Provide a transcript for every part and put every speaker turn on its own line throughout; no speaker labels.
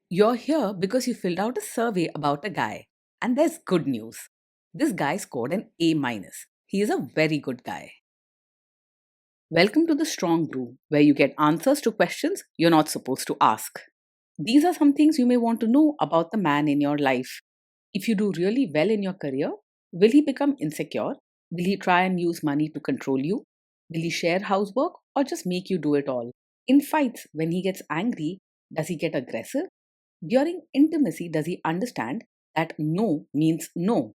You're here because you filled out a survey about a guy. And there's good news. This guy scored an A minus. He is a very good guy. Welcome to the Strong Brew, where you get answers to questions you're not supposed to ask. These are some things you may want to know about the man in your life. If you do really well in your career, will he become insecure? Will he try and use money to control you? Will he share housework or just make you do it all? In fights, when he gets angry, does he get aggressive? During intimacy, does he understand that no means no?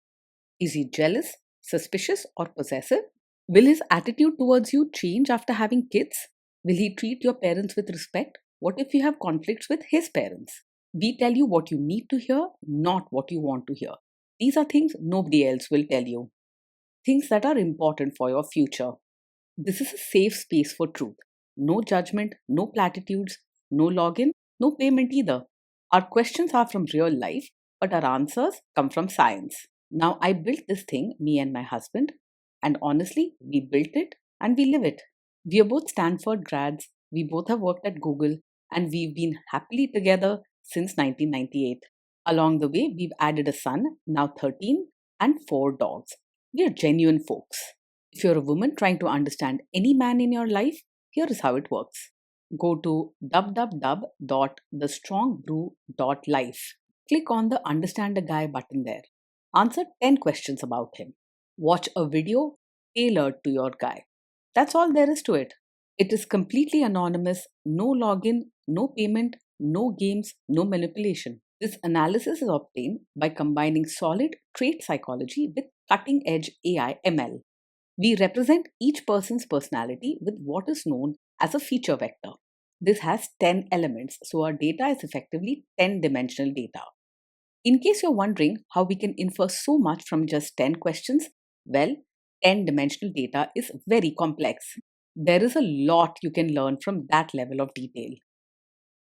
Is he jealous, suspicious, or possessive? Will his attitude towards you change after having kids? Will he treat your parents with respect? What if you have conflicts with his parents? We tell you what you need to hear, not what you want to hear. These are things nobody else will tell you. Things that are important for your future. This is a safe space for truth. No judgment, no platitudes, no login, no payment either. Our questions are from real life, but our answers come from science. Now, I built this thing, me and my husband, and honestly, we built it and we live it. We are both Stanford grads, we both have worked at Google, and we've been happily together since 1998. Along the way, we've added a son, now 13, and 4 dogs. We are genuine folks. If you're a woman trying to understand any man in your life, here is how it works. Go to www.thestrongbrew.life. Click on the Understand a Guy button there. Answer 10 questions about him. Watch a video tailored to your guy. That's all there is to it. It is completely anonymous, no login, no payment, no games, no manipulation. This analysis is obtained by combining solid trait psychology with cutting edge AI ML. We represent each person's personality with what is known as a feature vector. This has 10 elements, so our data is effectively 10-dimensional data. In case you're wondering how we can infer so much from just 10 questions, well, 10-dimensional data is very complex. There is a lot you can learn from that level of detail.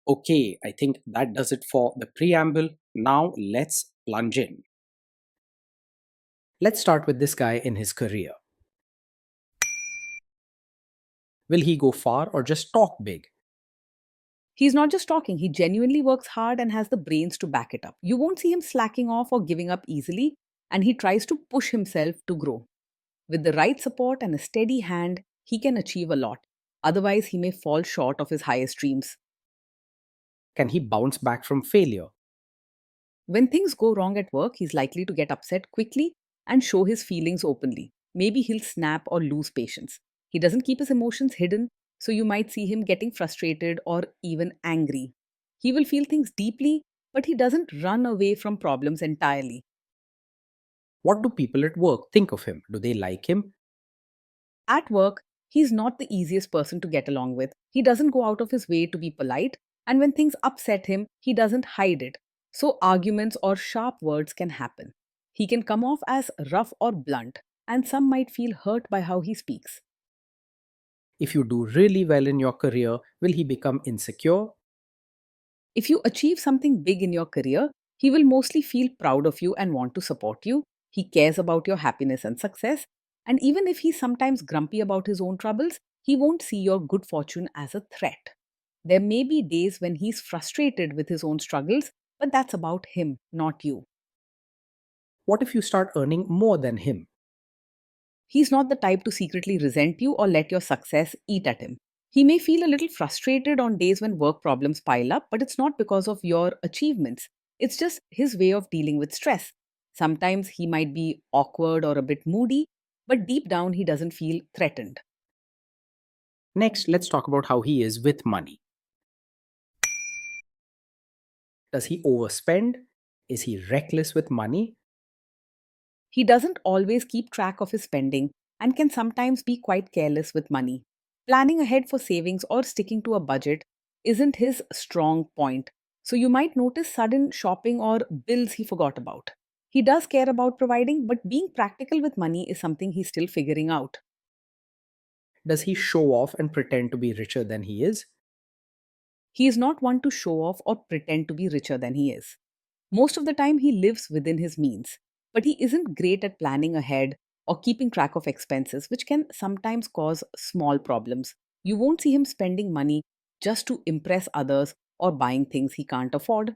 Okay, I think that does it for the preamble. Now let's plunge in. Let's start with this guy in his career. Will he go far or just talk big?
He's not just talking, he genuinely works hard and has the brains to back it up. You won't see him slacking off or giving up easily, and he tries to push himself to grow. With the right support and a steady hand, he can achieve a lot. Otherwise, he may fall short of his highest dreams.
Can he bounce back from failure?
When things go wrong at work, he's likely to get upset quickly and show his feelings openly. Maybe he'll snap or lose patience. He doesn't keep his emotions hidden, so you might see him getting frustrated or even angry. He will feel things deeply, but he doesn't run away from problems entirely.
What do people at work think of him? Do they like him?
At work, he's not the easiest person to get along with. He doesn't go out of his way to be polite, and when things upset him, he doesn't hide it. So, arguments or sharp words can happen. He can come off as rough or blunt, and some might feel hurt by how he speaks.
If you do really well in your career, will he become insecure?
If you achieve something big in your career, he will mostly feel proud of you and want to support you. He cares about your happiness and success. And even if he's sometimes grumpy about his own troubles, he won't see your good fortune as a threat. There may be days when he's frustrated with his own struggles, but that's about him, not you.
What if you start earning more than him?
He's not the type to secretly resent you or let your success eat at him. He may feel a little frustrated on days when work problems pile up, but it's not because of your achievements. It's just his way of dealing with stress. Sometimes he might be awkward or a bit moody, but deep down he doesn't feel threatened.
Next, let's talk about how he is with money. Does he overspend? Is he reckless with money?
He doesn't always keep track of his spending and can sometimes be quite careless with money. Planning ahead for savings or sticking to a budget isn't his strong point, so you might notice sudden shopping or bills he forgot about. He does care about providing, but being practical with money is something he's still figuring out.
Does he show off and pretend to be richer than he is?
He is not one to show off or pretend to be richer than he is. Most of the time, he lives within his means, but he isn't great at planning ahead or keeping track of expenses, which can sometimes cause small problems. You won't see him spending money just to impress others or buying things he can't afford.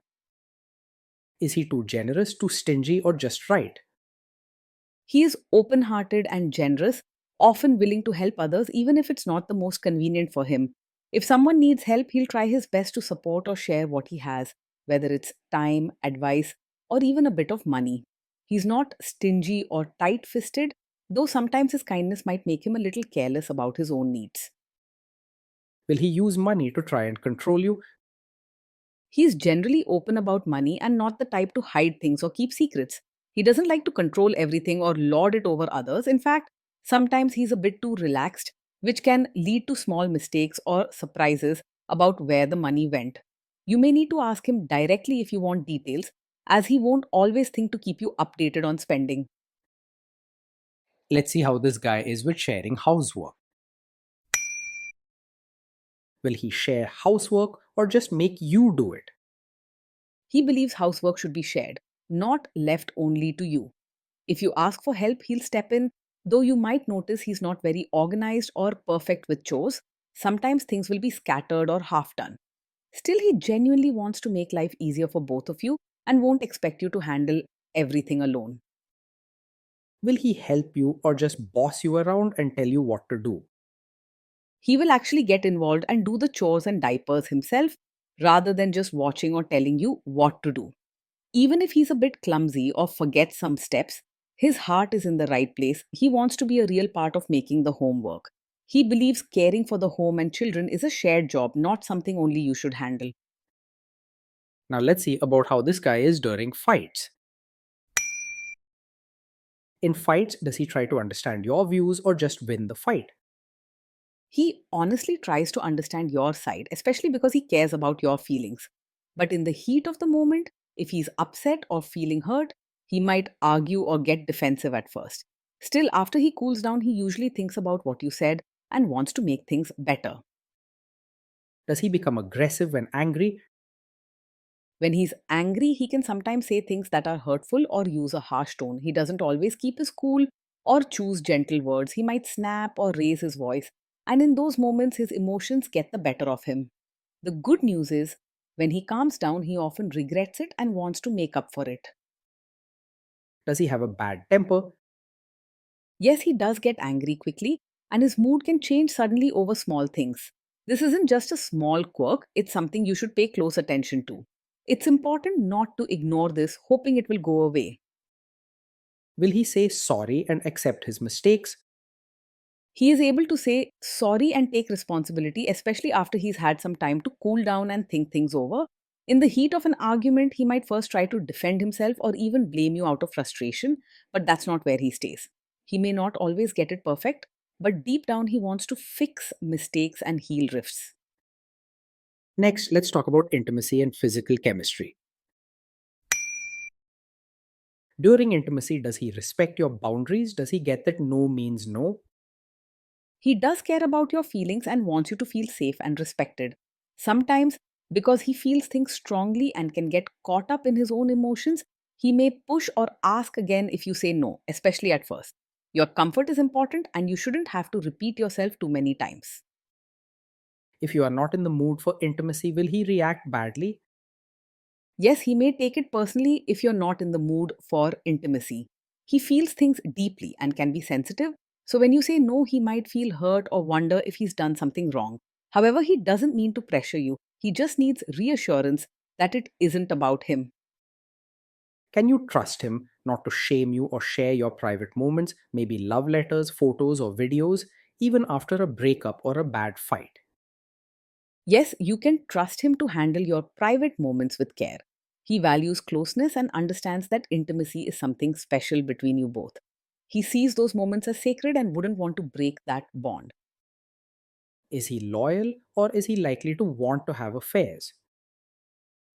Is he too generous, too stingy, or just right?
He is open hearted and generous, often willing to help others, even if it's not the most convenient for him. If someone needs help, he'll try his best to support or share what he has, whether it's time, advice, or even a bit of money. He's not stingy or tight fisted, though sometimes his kindness might make him a little careless about his own needs.
Will he use money to try and control you?
He's generally open about money and not the type to hide things or keep secrets. He doesn't like to control everything or lord it over others. In fact, sometimes he's a bit too relaxed, which can lead to small mistakes or surprises about where the money went. You may need to ask him directly if you want details, as he won't always think to keep you updated on spending.
Let's see how this guy is with sharing housework. Will he share housework or just make you do it?
He believes housework should be shared, not left only to you. If you ask for help, he'll step in, though you might notice he's not very organized or perfect with chores. Sometimes things will be scattered or half done. Still, he genuinely wants to make life easier for both of you and won't expect you to handle everything alone.
Will he help you or just boss you around and tell you what to do?
He will actually get involved and do the chores and diapers himself rather than just watching or telling you what to do. Even if he's a bit clumsy or forgets some steps, his heart is in the right place. He wants to be a real part of making the home work. He believes caring for the home and children is a shared job, not something only you should handle.
Now let's see about how this guy is during fights. In fights, does he try to understand your views or just win the fight?
He honestly tries to understand your side, especially because he cares about your feelings. But in the heat of the moment, if he's upset or feeling hurt, he might argue or get defensive at first. Still, after he cools down, he usually thinks about what you said and wants to make things better.
Does he become aggressive when angry?
When he's angry, he can sometimes say things that are hurtful or use a harsh tone. He doesn't always keep his cool or choose gentle words. He might snap or raise his voice, and in those moments, his emotions get the better of him. The good news is, when he calms down, he often regrets it and wants to make up for it.
Does he have a bad temper?
Yes, he does get angry quickly, and his mood can change suddenly over small things. This isn't just a small quirk, it's something you should pay close attention to. It's important not to ignore this, hoping it will go away.
Will he say sorry and accept his mistakes?
He is able to say sorry and take responsibility, especially after he's had some time to cool down and think things over. In the heat of an argument, he might first try to defend himself or even blame you out of frustration, but that's not where he stays. He may not always get it perfect, but deep down, he wants to fix mistakes and heal rifts.
Next, let's talk about intimacy and physical chemistry. During intimacy, does he respect your boundaries? Does he get that no means no?
He does care about your feelings and wants you to feel safe and respected. Sometimes, because he feels things strongly and can get caught up in his own emotions, he may push or ask again if you say no, especially at first. Your comfort is important and you shouldn't have to repeat yourself too many times.
If you are not in the mood for intimacy, will he react badly?
Yes, he may take it personally if you're not in the mood for intimacy. He feels things deeply and can be sensitive, so when you say no, he might feel hurt or wonder if he's done something wrong. However, he doesn't mean to pressure you, he just needs reassurance that it isn't about him.
Can you trust him not to shame you or share your private moments, maybe love letters, photos, or videos, even after a breakup or a bad fight?
Yes, you can trust him to handle your private moments with care. He values closeness and understands that intimacy is something special between you both. He sees those moments as sacred and wouldn't want to break that bond.
Is he loyal or is he likely to want to have affairs?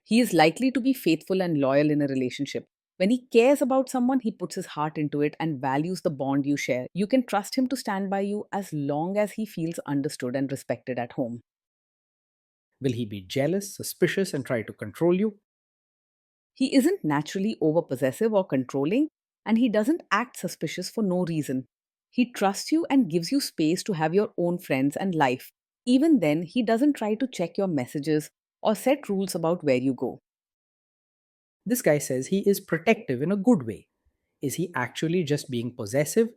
He is likely to be faithful and loyal in a relationship. When he cares about someone, he puts his heart into it and values the bond you share. You can trust him to stand by you as long as he feels understood and respected at home.
Will he be jealous, suspicious, and try to control you?
He isn't naturally overpossessive or controlling, and he doesn't act suspicious for no reason. He trusts you and gives you space to have your own friends and life. Even then, he doesn't try to check your messages or set rules about where you go.
This guy says he is protective in a good way. Is he actually just being possessive?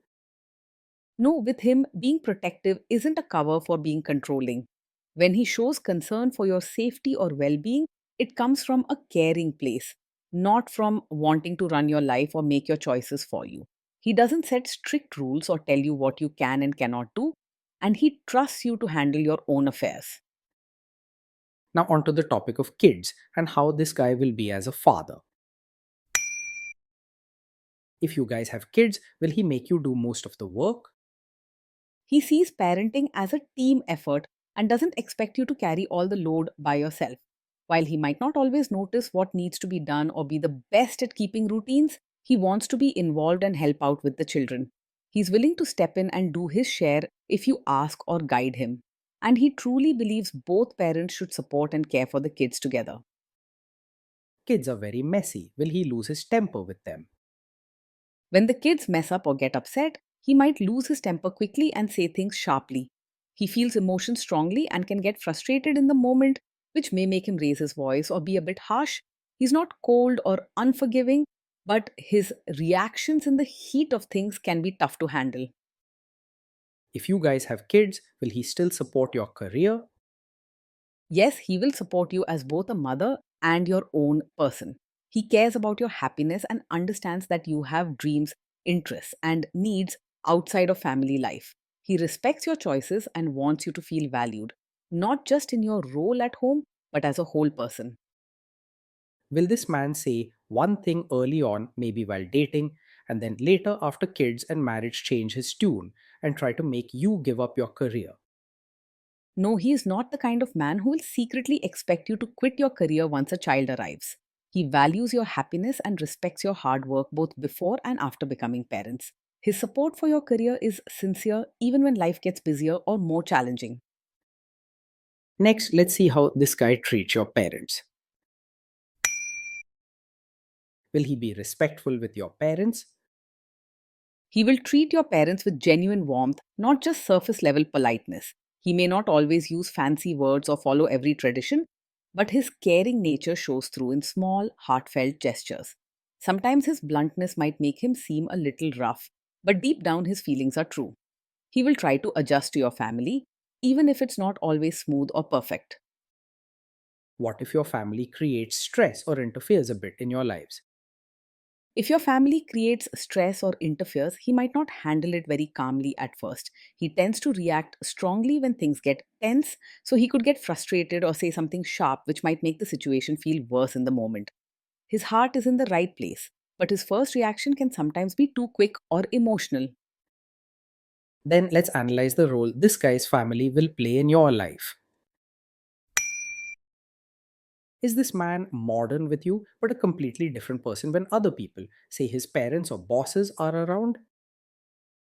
No, with him, being protective isn't a cover for being controlling. When he shows concern for your safety or well being, it comes from a caring place, not from wanting to run your life or make your choices for you. He doesn't set strict rules or tell you what you can and cannot do, and he trusts you to handle your own affairs.
Now, onto the topic of kids and how this guy will be as a father. If you guys have kids, will he make you do most of the work?
He sees parenting as a team effort and doesn't expect you to carry all the load by yourself. While he might not always notice what needs to be done or be the best at keeping routines, he wants to be involved and help out with the children. He's willing to step in and do his share if you ask or guide him. And he truly believes both parents should support and care for the kids together.
Kids are very messy. Will he lose his temper with them?
When the kids mess up or get upset, he might lose his temper quickly and say things sharply. He feels emotions strongly and can get frustrated in the moment, which may make him raise his voice or be a bit harsh. He's not cold or unforgiving, but his reactions in the heat of things can be tough to handle.
If you guys have kids, will he still support your career?
Yes, he will support you as both a mother and your own person. He cares about your happiness and understands that you have dreams, interests, and needs outside of family life. He respects your choices and wants you to feel valued, not just in your role at home, but as a whole person.
Will this man say one thing early on, maybe while dating, and then later after kids and marriage change his tune and try to make you give up your career?
No, he is not the kind of man who will secretly expect you to quit your career once a child arrives. He values your happiness and respects your hard work both before and after becoming parents. His support for your career is sincere even when life gets busier or more challenging.
Next, let's see how this guy treats your parents. Will he be respectful with your parents?
He will treat your parents with genuine warmth, not just surface level politeness. He may not always use fancy words or follow every tradition, but his caring nature shows through in small, heartfelt gestures. Sometimes his bluntness might make him seem a little rough, but deep down his feelings are true. He will try to adjust to your family, even if it's not always smooth or perfect.
What if your family creates stress or interferes a bit in your lives?
If your family creates stress or interferes, he might not handle it very calmly at first. He tends to react strongly when things get tense, so he could get frustrated or say something sharp, which might make the situation feel worse in the moment. His heart is in the right place, but his first reaction can sometimes be too quick or emotional.
Then let's analyze the role this guy's family will play in your life. Is this man modern with you, but a completely different person when other people, say his parents or bosses, are around?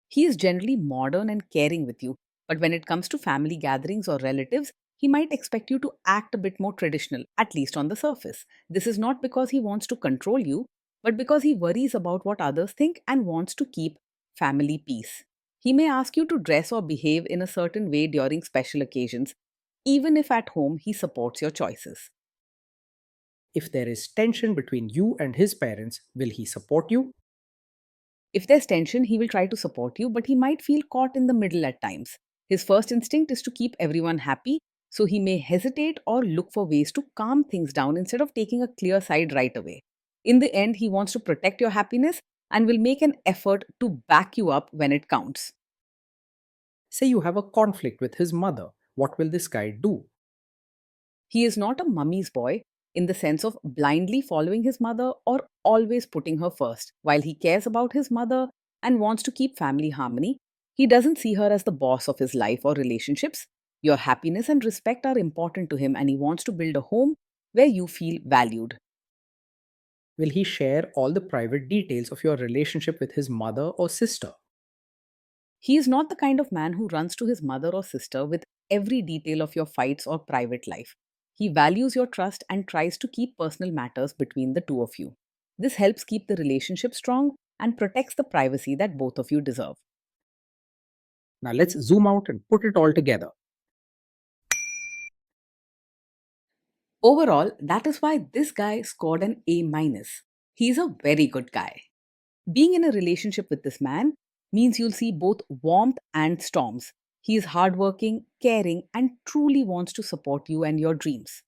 He is generally modern and caring with you, but when it comes to family gatherings or relatives, he might expect you to act a bit more traditional, at least on the surface. This is not because he wants to control you, but because he worries about what others think and wants to keep family peace. He may ask you to dress or behave in a certain way during special occasions, even if at home he supports your choices.
If there is tension between you and his parents, will he support you?
If there's tension, he will try to support you, but he might feel caught in the middle at times. His first instinct is to keep everyone happy, so he may hesitate or look for ways to calm things down instead of taking a clear side right away. In the end, he wants to protect your happiness and will make an effort to back you up when it counts.
Say you have a conflict with his mother. What will this guy do?
He is not a mummy's boy in the sense of blindly following his mother or always putting her first. While he cares about his mother and wants to keep family harmony, he doesn't see her as the boss of his life or relationships. Your happiness and respect are important to him, and he wants to build a home where you feel valued.
Will he share all the private details of your relationship with his mother or sister?
He is not the kind of man who runs to his mother or sister with every detail of your fights or private life. He values your trust and tries to keep personal matters between the two of you. This helps keep the relationship strong and protects the privacy that both of you deserve.
Now let's zoom out and put it all together.
Overall, that is why this guy scored an A minus. He's a very good guy. Being in a relationship with this man means you'll see both warmth and storms. He is hardworking, caring, and truly wants to support you and your dreams.